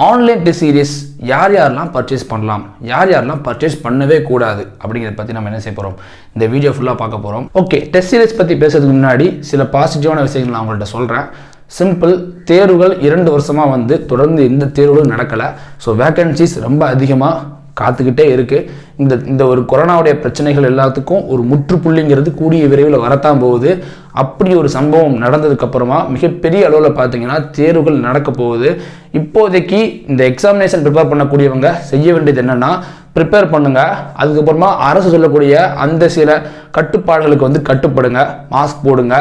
Online test series யார் யாரெல்லாம் purchase பண்ணலாம், யார் யாரெல்லாம் பர்ச்சேஸ் பண்ணவே கூடாது அப்படிங்கிறத பற்றி நம்ம என்ன செய்ய போகிறோம், இந்த வீடியோ ஃபுல்லாக பார்க்க போகிறோம். ஓகே, டெஸ்ட் சீரிஸ் பற்றி பேசுறதுக்கு முன்னாடி சில பாசிட்டிவான விஷயங்கள் நான் உங்கள்கிட்ட சொல்கிறேன். சிம்பிள், தேர்வுகள் 2 வருஷமாக வந்து தொடர்ந்து எந்த தேர்வுகளும் நடக்கலை. ஸோ வேக்கன்சிஸ் ரொம்ப அதிகமாக காத்துக்கிட்டே இருக்குது. இந்த ஒரு கொரோனாவுடைய பிரச்சனைகள் எல்லாத்துக்கும் ஒரு முற்றுப்புள்ளிங்கிறது கூடிய விரைவில் வரத்தான் போகுது. அப்படி ஒரு சம்பவம் நடந்ததுக்கப்புறமா மிகப்பெரிய அளவில் பார்த்தீங்கன்னா தேர்வுகள் நடக்க போகுது. இப்போதைக்கு இந்த எக்ஸாமினேஷன் ப்ரிப்பேர் பண்ணக்கூடியவங்க செய்ய வேண்டியது என்னென்னா, ப்ரிப்பேர் பண்ணுங்கள். அதுக்கப்புறமா அரசு சொல்லக்கூடிய அந்த சில கட்டுப்பாடுகளுக்கு வந்து கட்டுப்படுங்க, மாஸ்க் போடுங்க,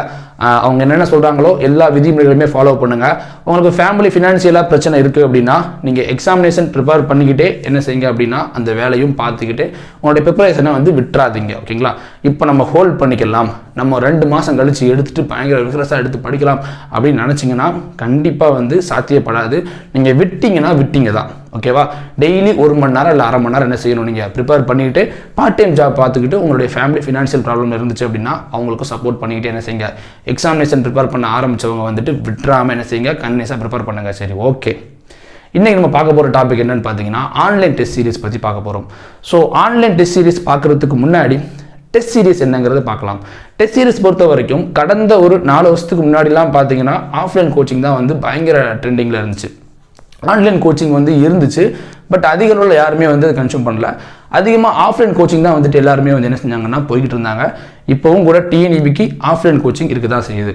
அவங்க என்னென்ன சொல்கிறாங்களோ எல்லா விதிமுறைகளுமே ஃபாலோ பண்ணுங்கள். உங்களுக்கு ஃபேமிலி ஃபினான்ஷியலாக பிரச்சனை இருக்குது அப்படின்னா நீங்கள் எக்ஸாமினேஷன் ப்ரிப்பேர் பண்ணிக்கிட்டே என்ன செய்யுங்க அப்படின்னா அந்த வேலையும் பார்த்துக்கிட்டு உங்களுடைய ப்ரிப்பரேஷனை வந்து விட்டுறாதீங்க. ஓகேங்களா? இப்போ நம்ம ஹோல்ட் பண்ணிக்கலாம், நம்ம 2 மாதம் கழித்து எடுத்துகிட்டு பயங்கர விக்ரஸாக எடுத்து படிக்கலாம் அப்படின்னு நினச்சிங்கன்னா கண்டிப்பாக வந்து சாத்தியப்படாது. நீங்கள் விட்டீங்க தான். ஓகேவா? டெய்லி 1 மணி நேரம் இல்லை 1/2 மணி நேரம் என்ன செய்யணும், நீங்கள் ப்ரிப்பேர் பண்ணிவிட்டு பார்ட் டைம் ஜாப் பார்த்துக்கிட்டு உங்களுடைய ஃபேமிலி ஃபினான்ஷியல் ப்ராப்ளம் இருந்துச்சு அப்படின்னா அவங்களுக்கும் சப்போர்ட் பண்ணிக்கிட்டு என்ன செய்யுங்க, எக்ஸாமினேஷன் ப்ரிப்பேர் பண்ண ஆரம்பித்தவங்க வந்துட்டு விட்டுறாமல் என்ன செய்யுங்க, கண்டினியூஸாக ப்ரிப்பேர் பண்ணுங்கள். சரி, ஓகே. இன்றைக்கி நம்ம பார்க்க போகிற டாபிக் என்னென்னு பார்த்தீங்கன்னா ஆன்லைன் டெஸ்ட் சீரிஸ் பற்றி பார்க்க போகிறோம். ஸோ ஆன்லைன் டெஸ்ட் சீரிஸ் பார்க்குறதுக்கு முன்னாடி டெஸ்ட் சீரிஸ் என்னங்கிறத பார்க்கலாம். டெஸ்ட் சீரிஸ் பொறுத்த வரைக்கும் கடந்த ஒரு 4 வருஷத்துக்கு முன்னாடிலாம் பார்த்தீங்கன்னா ஆஃப்லைன் கோச்சிங் தான் வந்து பயங்கர ட்ரெண்டிங்கில் இருந்துச்சு. ஆன்லைன் கோச்சிங் வந்து இருந்துச்சு, பட் அதிக அளவில் யாருமே வந்து கன்சியூம் பண்ணல. அதிகமாக ஆஃப்லைன் கோச்சிங் தான் வந்துட்டு எல்லாருமே வந்து என்ன செஞ்சாங்கன்னா போய்கிட்டு இருந்தாங்க. இப்போவும் கூட டிஎன்இபிக்கு ஆஃப்லைன் கோச்சிங் இருக்க தான் செய்யுது.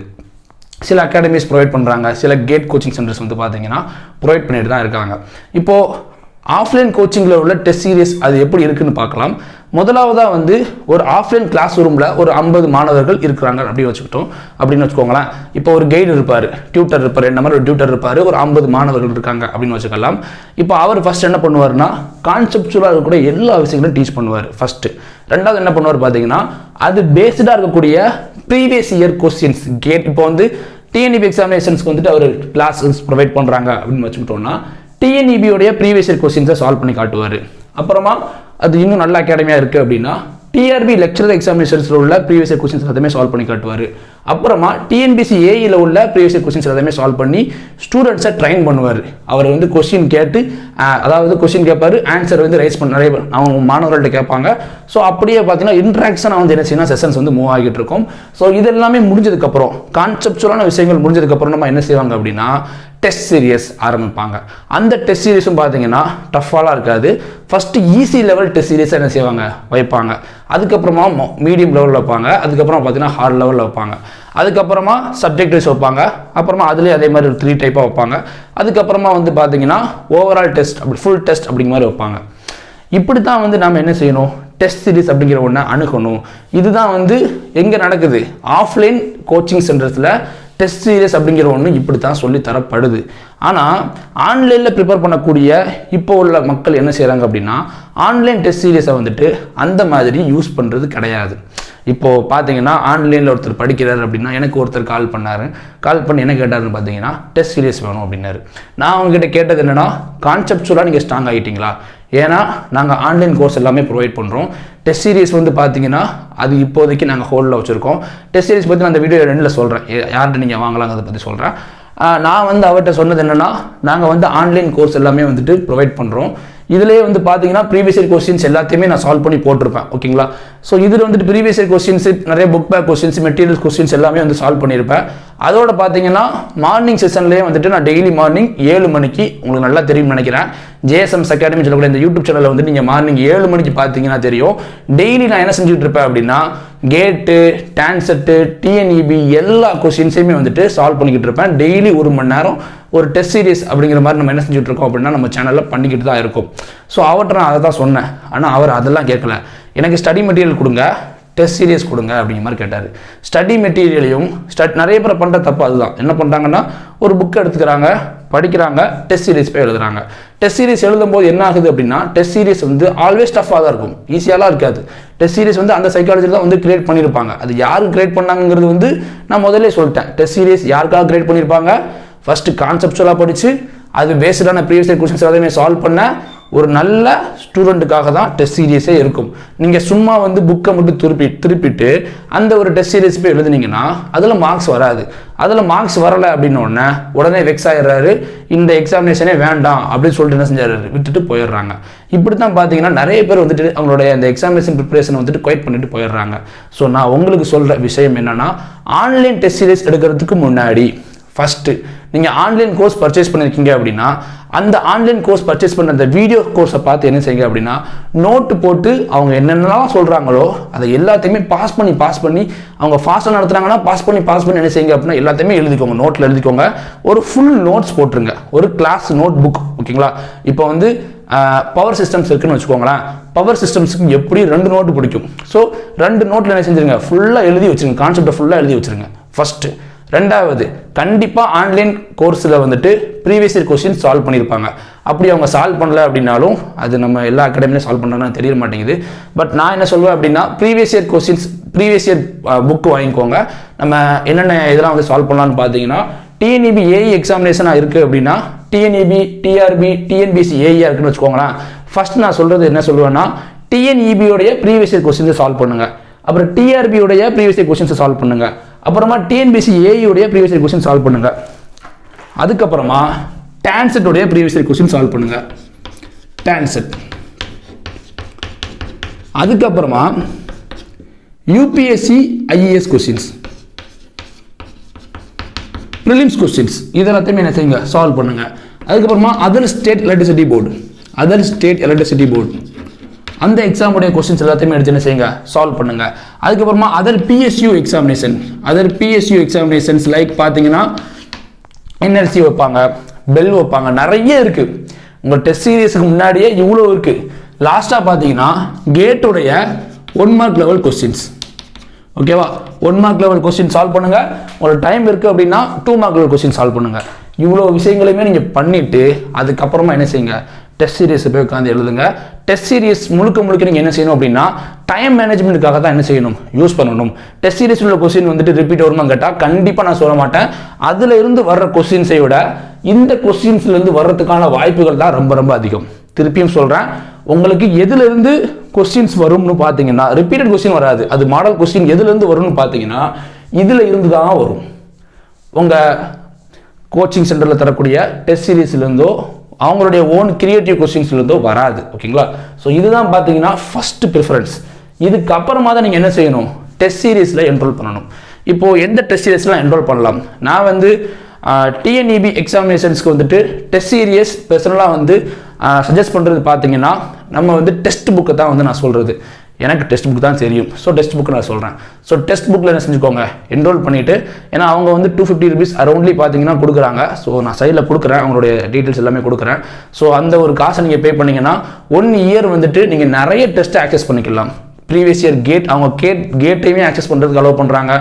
சில அகாடமிஸ் ப்ரொவைட் பண்ணுறாங்க, சில கேட் கோச்சிங் சென்டர்ஸ் வந்து பார்த்தீங்கன்னா ப்ரொவைட் பண்ணிட்டு தான் இருக்காங்க. இப்போது ஆஃப்லைன் கோச்சிங்கில் உள்ள டெஸ்ட் சீரிஸ் அது எப்படி இருக்குன்னு பார்க்கலாம். முதலாவதாக வந்து ஒரு ஆஃப்லைன் கிளாஸ் ரூமில் ஒரு 50 மாணவர்கள் இருக்கிறாங்க அப்படின்னு வச்சுக்கோங்களேன். இப்போ ஒரு கைடு இருப்பார், டியூட்டர் இருப்பார், இந்த மாதிரி ஒரு டியூட்டர் இருப்பார், ஒரு 50 மாணவர்கள் இருக்காங்க அப்படின்னு வச்சுக்கலாம். இப்போ அவர் ஃபஸ்ட் என்ன பண்ணுவார்னா கான்செப்சுவலாக இருக்கக்கூடிய எல்லா விஷயங்களும் டீச் பண்ணுவார் ஃபஸ்ட்டு. ரெண்டாவது என்ன பண்ணுவார் பார்த்தீங்கன்னா அது பேஸ்டாக இருக்கக்கூடிய ப்ரீவியஸ் இயர் கொஸ்டின்ஸ் கேட். இப்போ வந்து டிஎன்இபி எக்ஸாமினேஷன்ஸ்க்கு வந்துட்டு அவர் கிளாஸஸ் ப்ரொவைட் பண்ணுறாங்க அப்படின்னு வச்சுக்கிட்டோம்னா டிஎன்இபியோடைய ப்ரீவியஸ் இயர் கொஸ்டின்ஸை சால்வ் பண்ணி காட்டுவார். அப்புறமா அது இன்னும் நல்ல அகாடமியாக இருக்குது அப்படின்னா டிஆர்பி லெக்சரர் எக்ஸாமினேஷன்ஸில் உள்ள ப்ரீவியஸ் இயர் கொஸ்டின்ஸ் எல்லாத்தையுமே சால்வ் பண்ணி காட்டுவார். அப்புறமா டிஎன்பிசி ஏஇயில் உள்ள ப்ரீவியஸ் இயர் கொஸ்டின்ஸ் எல்லாத்தையுமே சால்வ் பண்ணி ஸ்டூடெண்ட்ஸை ட்ரைன் பண்ணுவார். அவர் வந்து கொஸ்டின் கேட்டு, அதாவது கொஸ்டின் கேட்பார், ஆன்சர் வந்து ரைஸ் பண்ண நிறைய அவங்க மாணவர்கள்ட்ட கேட்பாங்க. ஸோ அப்படியே பார்த்தீங்கன்னா இன்ட்ராக்ஷனாக வந்து என்ன செய்யணும், செஷன்ஸ் வந்து மூவ் ஆகிட்டு இருக்கும். ஸோ இது எல்லாமே முடிஞ்சதுக்கப்புறம், கான்செப்சுவலான விஷயங்கள் முடிஞ்சதுக்கப்புறம் நம்ம என்ன செய்வாங்க அப்படின்னா டெஸ்ட் சீரியஸ் ஆரம்பிப்பாங்க. அந்த டெஸ்ட் சீரிஸும் பார்த்தீங்கன்னா டஃப்பாலாம் இருக்காது. ஃபஸ்ட்டு ஈஸி லெவல் டெஸ்ட் சீரிஸாக என்ன செய்வாங்க, வைப்பாங்க. அதுக்கப்புறமா மீடியம் லெவலில் வைப்பாங்க. அதுக்கப்புறம் பார்த்தீங்கன்னா ஹார்ட் லெவலில் வைப்பாங்க. அதுக்கப்புறமா சப்ஜெக்ட் வைஸ் வைப்பாங்க. அப்புறமா அதுலேயே அதே மாதிரி ஒரு 3 டைப்பாக வைப்பாங்க. அதுக்கப்புறமா வந்து பார்த்தீங்கன்னா ஓவரால் டெஸ்ட், அப்படி ஃபுல் டெஸ்ட் அப்படிங்கிற மாதிரி வைப்பாங்க. இப்படி தான் வந்து நாம் என்ன செய்யணும், டெஸ்ட் சீரிஸ் அப்படிங்கிற ஒன்றை அணுகணும். இதுதான் வந்து எங்கே நடக்குது, ஆஃப்லைன் கோச்சிங் சென்டர்ஸில் டெஸ்ட் சீரிஸ் அப்படிங்கிற ஒன்று இப்படி தான் சொல்லி தரப்படுது. ஆனால் ஆன்லைனில் ப்ரிப்பேர் பண்ணக்கூடிய இப்போ உள்ள மக்கள் என்ன செய்கிறாங்க அப்படின்னா ஆன்லைன் டெஸ்ட் சீரிஸை வந்துட்டு அந்த மாதிரி யூஸ் பண்ணுறது கிடையாது. இப்போது பார்த்தீங்கன்னா ஆன்லைனில் ஒருத்தர் படிக்கிறார் அப்படின்னா எனக்கு ஒருத்தர் கால் பண்ணி என்ன கேட்டாருன்னு பார்த்தீங்கன்னா டெஸ்ட் சீரிஸ் வேணும் அப்படின்னாரு. நான் அவங்ககிட்ட கேட்டது என்னென்னா கான்செப்சுவலாக நீங்கள் ஸ்ட்ராங் ஆகிட்டீங்களா, ஏன்னா நாங்கள் ஆன்லைன் கோர்ஸ் எல்லாமே ப்ரொவைட் பண்ணுறோம். டெஸ்ட் சீரிஸ் வந்து பார்த்தீங்கன்னா அது இப்போதைக்கு நாங்கள் ஹோல்டில் வச்சுருக்கோம். டெஸ்ட் சீரிஸ் பற்றி நான் அந்த வீடியோ 2ல் சொல்கிறேன், யார்கிட்ட நீங்கள் வாங்கலாங்கிறத பற்றி சொல்கிறேன். நான் வந்து அவர்கிட்ட சொன்னது என்னென்னா நாங்கள் வந்து ஆன்லைன் கோர்ஸ் எல்லாமே வந்துட்டு ப்ரொவைட் பண்ணுறோம். இதிலே வந்து பார்த்தீங்கன்னா ப்ரீவியஸ் இயர் கொஸ்டின்ஸ் எல்லாத்தையுமே நான் சால்வ் பண்ணி போட்டிருப்பேன். ஓகேங்களா? ஸோ இதில் வந்துட்டு ப்ரீவியஸ் இயர் கொஸ்டின்ஸ், நிறைய book back questions, material questions எல்லாமே வந்து சால்வ் பண்ணியிருப்பேன். அதோட பார்த்தீங்கன்னா மார்னிங் செஷன்லேயே வந்துட்டு நான் டெய்லி மார்னிங் 7 மணிக்கு, உங்களுக்கு நல்லா தெரியும்னு நினைக்கிறேன், JSMS அகாடமி சொல்லக்கூடிய இந்த யூடியூப் சேனலில் வந்து நீங்கள் மார்னிங் 7 மணிக்கு பார்த்தீங்கன்னா தெரியும். டெய்லி நான் என்ன செஞ்சுட்டு இருப்பேன் அப்படின்னா கேட்டு, டான்செட்டு, டிஎன்இபி எல்லா கொஸ்டின்ஸையுமே வந்துட்டு சால்வ் பண்ணிக்கிட்டு இருப்பேன். டெய்லி 1 மணி நேரம் ஒரு டெஸ்ட் சீரிஸ் அப்படிங்கிற மாதிரி நம்ம என்ன செஞ்சுட்டு இருக்கோம் அப்படின்னா நம்ம சேனலில் பண்ணிக்கிட்டு தான் இருக்கும். ஸோ அவர்கிட்ட நான் அதை தான் சொன்னேன். ஆனால் அவர் அதெல்லாம் கேட்கல. எனக்கு ஸ்டடி மெட்டீரியல் கொடுங்க, டெஸ்ட் சீரிஸ் கொடுங்க அப்படிங்கிற மாதிரி கேட்டார். ஸ்டடி மெட்டீரியலையும் நிறைய பேர் பண்ணுற தப்பு அதுதான். என்ன பண்ணுறாங்கன்னா ஒரு புக்கை எடுத்துக்கிறாங்க, படிக்கிறாங்க, டெஸ்ட் சீரிஸ் போய் எழுதுறாங்க. டெஸ்ட் சீரிஸ் எழுதும்போது என்ன ஆகுது அப்படின்னா டெஸ்ட் சீரிஸ் வந்து ஆல்வேஸ் டஃப்பாக தான் இருக்கும், ஈஸியாலாம் இருக்காது. டெஸ்ட் சீரிஸ் வந்து அந்த சைக்காலஜியில் தான் வந்து கிரியேட் பண்ணியிருப்பாங்க. அது யார் கிரியேட் பண்ணாங்கிறது வந்து நான் முதல்ல சொல்லிட்டேன். டெஸ்ட் சீரிஸ் யாருக்காக கிரியேட் பண்ணியிருப்பாங்க, ஃபஸ்ட்டு கான்செப்சுவலாக படித்து அது பேஸ்டான ப்ரீவியஸ் இயர் கொஸ்டின்ஸ் எல்லாத்தையுமே சால்வ் பண்ண ஒரு நல்ல ஸ்டூடெண்ட்டுக்காக தான் டெஸ்ட் சீரியஸே இருக்கும். நீங்கள் சும்மா வந்து புக்கை மட்டும் திருப்பிட்டு அந்த ஒரு டெஸ்ட் சீரியஸ் போய் எழுதுனீங்கன்னா அதில் மார்க்ஸ் வராது. அதில் மார்க்ஸ் வரலை அப்படின்னோடனே உடனே வெக்ஸ் ஆகிடுறாரு, இந்த எக்ஸாமினேஷனே வேண்டாம் அப்படின்னு சொல்லிட்டு என்ன செஞ்சாரு, விட்டுட்டு போயிடுறாங்க. இப்படி தான் பார்த்தீங்கன்னா நிறைய பேர் வந்துட்டு அவங்களுடைய அந்த எக்ஸாமினேஷன் ப்ரிப்பரேஷன் வந்துட்டு குவைட் பண்ணிட்டு போயிடுறாங்க. ஸோ நான் உங்களுக்கு சொல்கிற விஷயம் என்னன்னா, ஆன்லைன் டெஸ்ட் சீரியஸ் எடுக்கிறதுக்கு முன்னாடி ஃபஸ்ட்டு நீங்கள் ஆன்லைன் கோர்ஸ் பர்ச்சேஸ் பண்ணியிருக்கீங்க அப்படின்னா அந்த ஆன்லைன் கோர்ஸ் பர்ச்சேஸ் பண்ண அந்த வீடியோ கோர்ஸை பார்த்து என்ன செய்யுங்க அப்படின்னா, நோட்டு போட்டு அவங்க என்னென்னலாம் சொல்கிறாங்களோ அதை எல்லாத்தையுமே பாஸ் பண்ணி அவங்க ஃபாஸ்ட்டாக நடத்துகிறாங்கன்னா பாஸ் பண்ணி என்ன செய்யுங்க அப்படின்னா எல்லாத்தையுமே எழுதிக்கோங்க, நோட்டில் எழுதிக்கோங்க. ஒரு ஃபுல் நோட்ஸ் போட்டுருங்க, ஒரு கிளாஸ் நோட் புக். ஓகேங்களா? இப்போ வந்து பவர் சிஸ்டம்ஸ் இருக்குன்னு வச்சுக்கோங்களேன். பவர் சிஸ்டம்ஸுக்கு எப்படி 2 நோட்டு பிடிக்கும். ஸோ 2 நோட்டில் என்ன செஞ்சுருங்க, ஃபுல்லாக எழுதி வச்சுருங்க, கான்செப்டை ஃபுல்லாக எழுதி வச்சுருங்க ஃபஸ்ட்டு. ரெண்டாவது, கண்டிப்பாக ஆன்லைன் கோர்ஸில் வந்துட்டு ப்ரீவியஸ் இயர் கொஸ்டின் சால்வ் பண்ணியிருப்பாங்க. அப்படி அவங்க சால்வ் பண்ணல அப்படின்னாலும் அது நம்ம எல்லா அகாடமிலையும் சால்வ் பண்ணுறாங்கன்னு தெரிய மாட்டேங்குது. பட் நான் என்ன சொல்வேன் அப்படின்னா, ப்ரீவியஸ் இயர் புக்கு வாங்கிக்கோங்க. நம்ம என்னென்ன இதெல்லாம் வந்து சால்வ் பண்ணலான்னு பார்த்தீங்கன்னா, TNEB AE எக்ஸாமினேஷனாக இருக்குது அப்படின்னா TNEB, TRB, TNBC AE இருக்குன்னு வச்சுக்கோங்களேன். ஃபர்ஸ்ட் நான் சொல்கிறது என்ன சொல்லுவேன்னா, TNEB உடைய ப்ரீவியஸ் இயர் கொஸ்டின்ஸை சால்வ் பண்ணுங்கள். அப்புறம் TRB உடைய ப்ரீவியஸ் இயர் கொஸ்டின்ஸை சால்வ் பண்ணுங்கள். அப்புறமா TNBC AE உடைய ப்ரீவியஸ் இயர் கொஸ்டின் சால்வ் பண்ணுங்க. அதுக்கப்புறமா TANCET உடைய ப்ரீவியஸ் இயர் கொஸ்டின் சால்வ் பண்ணுங்க, TANCET. அதுக்கப்புறமா UPSC IAS questions, prelims questions இதெல்லாத்தையுமே என்ன செய்யுங்க, சால்வ் பண்ணுங்க. அதுக்கப்புறமா அதர் ஸ்டேட் எலக்ட்ரிசிட்டி போர்டு அந்த எக்ஸாமுடைய கொஸ்டின்ஸ் எல்லாத்தையுமே எடுத்து என்ன செய்யுங்க, சால்வ் பண்ணுங்க. அதுக்கப்புறமா அதர் PSU எக்ஸாமினேஷன்ஸ் லைக் பார்த்தீங்கன்னா NLC வைப்பாங்க, பெல் வைப்பாங்க, நிறைய இருக்கு. உங்கள் டெஸ்ட் சீரியஸுக்கு முன்னாடியே இவ்வளோ இருக்கு. லாஸ்ட்டாக பார்த்தீங்கன்னா கேட்டுடைய 1 மார்க் லெவல் கொஸ்டின்ஸ். ஓகேவா? 1 மார்க் லெவல் கொஸ்டின் சால்வ் பண்ணுங்க. உங்களுக்கு டைம் இருக்கு அப்படின்னா 2 மார்க் லெவல் கொஸ்டின் சால்வ் பண்ணுங்க. இவ்வளோ விஷயங்களையுமே நீங்கள் பண்ணிட்டு அதுக்கப்புறமா என்ன செய்யுங்க, டெஸ்ட் சீரியஸை போய் உட்காந்து எழுதுங்க. டெஸ்ட் சீரியஸ் முழுக்க நீங்கள் என்ன செய்யணும் அப்படின்னா, டைம் மேனேஜ்மெண்ட்டுக்காக தான் என்ன செய்யணும், யூஸ் பண்ணணும். டெஸ்ட் சீரியஸ் உள்ள கொஸ்டின் வந்துட்டு ரிப்பீட் வருமா கேட்டால் கண்டிப்பாக நான் சொல்ல மாட்டேன். அதில் இருந்து வர்ற கொஸ்டின்ஸை விட இந்த கொஸ்டின்ஸ்லேருந்து வர்றதுக்கான வாய்ப்புகள் தான் ரொம்ப ரொம்ப அதிகம். திருப்பியும் சொல்கிறேன், உங்களுக்கு எதுலேருந்து கொஸ்டின்ஸ் வரும்னு பார்த்தீங்கன்னா, ரிப்பீட்டட் கொஸ்டின் வராது, அது மாடல் கொஸ்டின் எதுலேருந்து வரும்னு பார்த்தீங்கன்னா இதில் இருந்து தான் வரும். உங்கள் கோச்சிங் சென்டரில் தரக்கூடிய டெஸ்ட் சீரியஸ்லேருந்தோ அவங்களுடைய ஓன் கிரியேட்டிவ் கொஸ்டின்ஸ்லேருந்தோ வராது. ஓகேங்களா? ஸோ இதுதான் பார்த்தீங்கன்னா ஃபஸ்ட்டு ப்ரிஃபரன்ஸ். இதுக்கப்புறமா தான் நீங்கள் என்ன செய்யணும், டெஸ்ட் சீரியஸில் என்ரோல் பண்ணணும். இப்போது எந்த டெஸ்ட் சீரியஸ்லாம் என்ரோல் பண்ணலாம்? நான் வந்து TNEB எக்ஸாமினேஷன்ஸ்க்கு வந்துட்டு டெஸ்ட் சீரியஸ் பர்சனலாக வந்து சஜஸ்ட் பண்ணுறது பார்த்தீங்கன்னா, நம்ம வந்து டெஸ்ட் புக்கை தான் வந்து நான் சொல்கிறது. எனக்கு டெஸ்ட் புக் தான் தெரியும். ஸோ டெஸ்ட் புக்கு நான் சொல்கிறேன். ஸோ டெஸ்ட் புக்கில் என்ன செஞ்சுக்கோங்க, என்ரோல் பண்ணிவிட்டு, ஏன்னா அவங்க வந்து 250 rupees அரௌண்ட்லி பார்த்தீங்கன்னா கொடுக்குறாங்க. ஸோ நான் சைடில் கொடுக்குறேன், அவங்களுடைய டீட்டெயில்ஸ் எல்லாமே கொடுக்குறேன். ஸோ அந்த ஒரு காசை நீங்கள் பே பண்ணிங்கன்னா 1 year வந்துட்டு நீங்கள் நிறைய டெஸ்ட்டை ஆக்சஸ் பண்ணிக்கலாம். ப்ரீவியஸ் இயர் கேட் அவங்க கேட்டையுமே ஆக்சஸ் பண்ணுறதுக்கு அலோவ் பண்ணுறாங்க.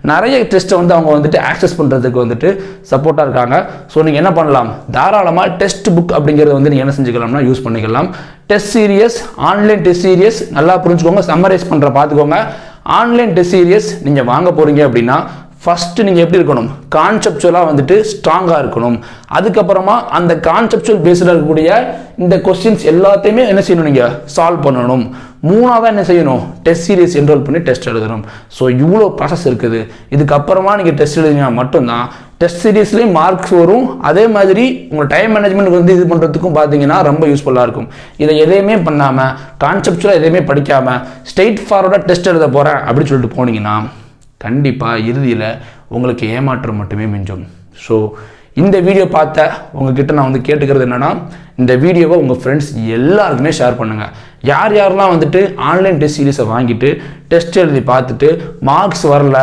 நிறைய டெஸ்ட்டை வந்து அவங்க வந்துட்டு ஆக்சஸ் பண்ணுறதுக்கு வந்துட்டு சப்போர்ட்டாக இருக்காங்க. ஸோ நீங்கள் என்ன பண்ணலாம், தாராளமாக டெஸ்ட் புக் அப்படிங்கிறத வந்து நீங்கள் என்ன செஞ்சுக்கலாம்னா யூஸ் பண்ணிக்கலாம். Test serious, online test serious நல்லா புரிஞ்சுக்கோங்க, சம்மரைஸ் பண்ணுற பார்த்துக்கோங்க. ஆன்லைன் டெஸ்ட் சீரியஸ் நீங்கள் வாங்க போகிறீங்க அப்படின்னா ஃபஸ்ட்டு நீங்கள் எப்படி இருக்கணும், கான்செப்சுவலாக வந்துட்டு ஸ்ட்ராங்காக இருக்கணும். அதுக்கப்புறமா அந்த கான்செப்சுவல் பேஸ்டாக இருக்கக்கூடிய இந்த கொஸ்டின்ஸ் எல்லாத்தையுமே என்ன செய்யணும், நீங்கள் சால்வ் பண்ணணும். மூணாவதாக என்ன செய்யணும், டெஸ்ட் சீரியஸ் என்ரோல் பண்ணி டெஸ்ட் எழுதணும். ஸோ இவ்வளோ ப்ராசஸ் இருக்குது. இதுக்கப்புறமா நீங்கள் டெஸ்ட் எழுதினா மட்டும்தான் டெஸ்ட் சீரியஸ்லேயும் மார்க்ஸ் வரும். அதே மாதிரி உங்கள் டைம் மேனேஜ்மெண்ட் வந்து இது பண்ணுறதுக்கும் பார்த்தீங்கன்னா ரொம்ப யூஸ்ஃபுல்லாக இருக்கும். இதை எதையுமே பண்ணாமல், கான்செப்சுவலாக எதையுமே படிக்காமல் ஸ்ட்ரெயிட் ஃபார்வர்டாக டெஸ்ட் எழுத போகிறேன் அப்படின்னு சொல்லிட்டு போனீங்கன்னா கண்டிப்பாக இறுதியில் உங்களுக்கு ஏமாற்றம் மட்டுமே மிஞ்சும். ஸோ இந்த வீடியோ பார்த்த உங்ககிட்ட நான் வந்து கேட்டுக்கிறது என்னென்னா, இந்த வீடியோவை உங்கள் ஃப்ரெண்ட்ஸ் எல்லாருக்குமே ஷேர் பண்ணுங்கள். யாரெல்லாம் வந்துட்டு ஆன்லைன் டெஸ்ட் சீரியஸை வாங்கிட்டு டெஸ்ட் எழுதி பார்த்துட்டு மார்க்ஸ் வரல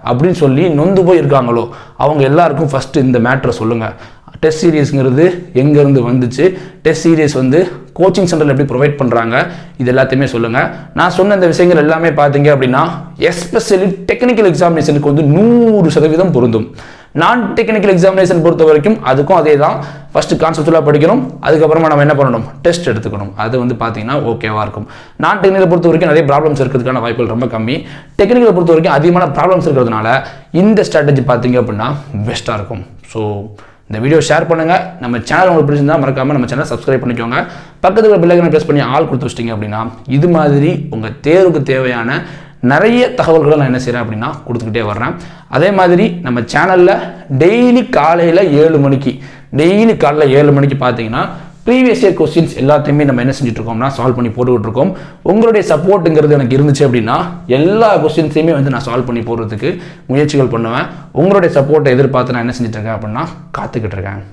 அப்படின்னு சொல்லி நொந்து போய் இருக்காங்களோ அவங்க எல்லாருக்கும் ஃபஸ்ட்டு இந்த மேட்ரை சொல்லுங்கள். டெஸ்ட் சீரியஸ்ங்கிறது எங்கேருந்து வந்துச்சு, டெஸ்ட் சீரியஸ் வந்து கோச்சிங் சென்டரில் எப்படி ப்ரொவைட் பண்ணுறாங்க, இது எல்லாத்தையுமே சொல்லுங்கள். நான் சொன்ன இந்த விஷயங்கள் எல்லாமே பார்த்தீங்க அப்படின்னா எஸ்பெஷலி டெக்னிக்கல் எக்ஸாமினேஷனுக்கு வந்து 100% பொருந்தும். நான் டெக்னிக்கல் எக்ஸாமினேஷன் பொறுத்த வரைக்கும் அதுக்கும் அதே தான். ஃபஸ்ட்டு கான்செப்டுவலாக படிக்கணும், அதுக்கப்புறமா நம்ம என்ன பண்ணணும், டெஸ்ட் எடுத்துக்கணும். அது வந்து பார்த்தீங்கன்னா ஓகேவாக இருக்கும். நான் டெக்னிக்கலை பொறுத்த வரைக்கும் நிறைய ப்ராப்ளம்ஸ் இருக்கிறதுக்கான வாய்ப்புகள் ரொம்ப கம்மி. டெக்னிக்கலை பொறுத்த வரைக்கும் அதிகமான ப்ராப்ளம்ஸ் இருக்கிறதுனால இந்த ஸ்ட்ராட்டஜி பார்த்தீங்க அப்படின்னா பெஸ்ட்டாக இருக்கும். ஸோ இந்த வீடியோ ஷேர் பண்ணுங்கள். நம்ம சேனல் உங்களுக்கு பிடிச்சிருந்தா மறக்காமல் நம்ம சேனலை சப்ஸ்கிரைப் பண்ணிக்கோங்க. பக்கத்தில் பெல் ஐகானை ப்ரெஸ் பண்ணி ஆல் கொடுத்து வச்சிட்டிங்க அப்படின்னா இது மாதிரி உங்கள் தேர்வுக்கு தேவையான நிறைய தகவல்களை நான் என்ன செய்கிறேன் அப்படின்னா கொடுத்துக்கிட்டே வர்றேன். அதே மாதிரி நம்ம சேனலில் டெய்லி காலையில் 7 மணிக்கு பார்த்தீங்கன்னா ப்ரீவியஸ் இயர் கொஸ்டின்ஸ் எல்லாத்தையுமே நம்ம என்ன செஞ்சுட்டு இருக்கோம்னா சால்வ் பண்ணி போட்டுக்கிட்டு இருக்கோம். உங்களுடைய சப்போர்ட்டுங்கிறது எனக்கு இருந்துச்சு அப்படின்னா எல்லா கொஸ்டின்ஸையுமே வந்து நான் சால்வ் பண்ணி போடுறதுக்கு முயற்சிகள் பண்ணுவேன். உங்களுடைய சப்போர்ட்டை எதிர்பார்த்து நான் என்ன செஞ்சுட்டு இருக்கேன் அப்படின்னா காத்துக்கிட்டு இருக்கேன்.